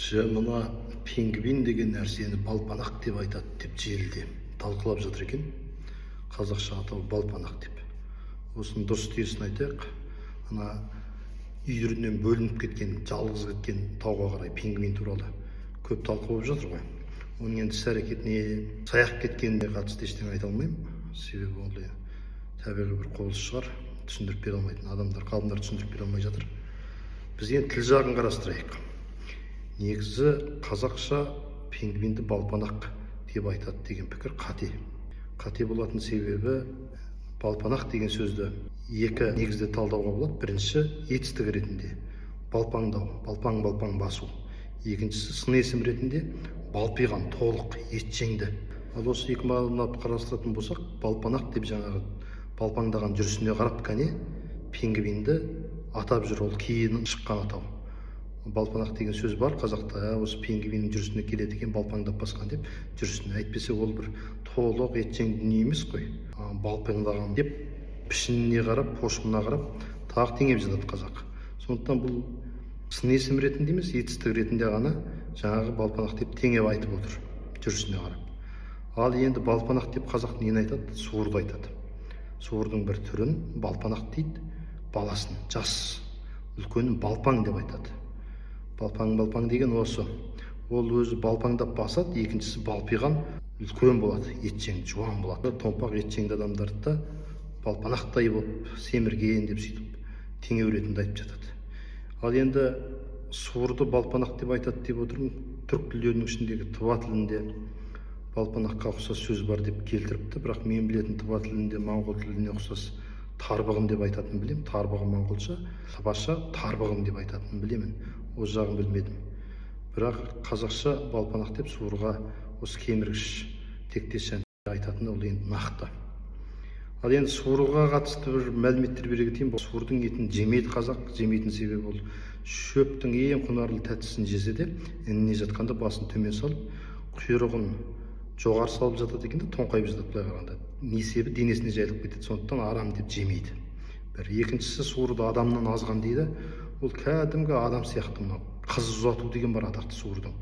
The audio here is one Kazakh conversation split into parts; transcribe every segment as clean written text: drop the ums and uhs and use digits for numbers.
Мына пингвин деген нәрсені балпанақ деп айтады деп желіде талқылап жатыр екен. Қазақша атауы балпанақ деп. Осының дұрыс терісін айтайық. Ана үйірінен бөлініп кеткен, жалғыз кеткен тауға қарай пингвин туралы көп талқылап жатыр ғой. Оның енді іс-әрекетіне саяқ кеткеніне қатысты ештеңе айта алмаймын. Себебі ондай табиғи бір құбылыс шығар. Түсіндіріп бере алмайтын адамдар, ғалымдар түсіндіріп бере алмай жатыр. Біз енді тіл жағын қарастырайық. Негізі қазақша пингвинді балпанақ деп айтады деген пікір қате. Қате болатын себебі балпанақ деген сөзді екі негізде талдауға болады. Бірінші етістік ретінде балпаңдау, балпаң басу. Екіншісі сын есім ретінде балпиған, толық, етжеңді. Ал осы екі мағынаны қарастыратын болсақ, балпанақ деп жаңағы балпаңдаған жүрісіне қарап кәне пингвинді атап жүр, ол кейін шыққан атау. Балпанақ деген сөз бар қазақта, осы пингвиннің жүрісіне келеді екен, балпаңдап басқан деп жүрісіне. Әйтпесе ол бір толық етжең дүние емес қой. Балпаңдаған деп пішініне қарап, пошымына қарап тағы теңеп жатады қазақ. Сондықтан бұл сын есім ретінде емес, етістік ретінде ғана жаңағы балпанақ деп теңеп айтып отыр жүрісіне қарап. Ал енді балпанақ деп қазақ нені айтады? Суырды айтады. Суырдың бір түрін балпанақ дейді, баласын, жас үлкенін балпаң деп айтады. Балпаң деген осы. Ол өзі балпаңдап басады, екіншісі балпиған, үлкен болады, етжең, жуан болады. Томпақ етжеңді адамдарды да балпанақтай болып семірген деп сөйтіп теңеу ретінде айтып жатады. Ал енді суырды балпанақ деп айтады деп отырмын. Түрік тілдерінің ішіндегі Тыва тілінде балпанаққа ұқсас сөз бар деп келтіріпті, бірақ мен білетін Тыва тілінде моңғол тіліне ұқсас тарбығым деп айтатынын білемін. Тарбығым моңғолша, табаша тарбығым деп айтатынын білемін. Осы жағын білмедім. Бірақ қазақша балпанақ деп суырға осы кеміргіш тектес жәндікті айтатыны ол енді нақты. Ал енді суырға қатысты бір мәліметтер бере кетейін. Суырдың етін жемейді қазақ. Жемейтін себебі ол шөптің ең құнарлы тәттісін жесе де, ініне жатқанда басын төмен салып, құйрығын жоғары салып жатады екен де, тоңқайып жатады былай қарағанда. Несебі денесіне жайылып кетеді. Сондықтан арам деп жемейді. Бір екіншісі суырды адамнан азған дейді. Ол кәдімгі адам сияқты, мынау қыз ұзату деген бар атақты суырдың.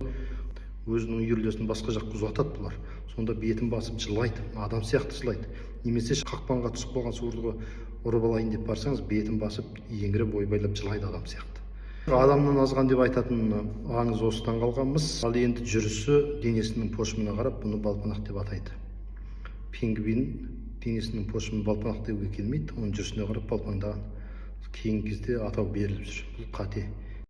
Өзінің үйірлесін басқа жаққа ұзатады бұлар. Сонда бетін басып жылайды, адам сияқты жылайды. Немесе қақпанға түсіп қалған суырды ұрып алайын деп барсаңыз, бетін басып еңіреп ойбайлап жылайды адам сияқты. Адамнан азған деп айтатын аңыз осыдан қалған-мыс. Ал енді жүрісі денесінің пошымына қарап бұны балпанақ деп атайды. Пингвин денесінің пошымын балпанақ деуге келмейді, оның жүрісіне қарап балпаңдаған. Кейінгі кезде атау беріліп жүр. Бұл қате.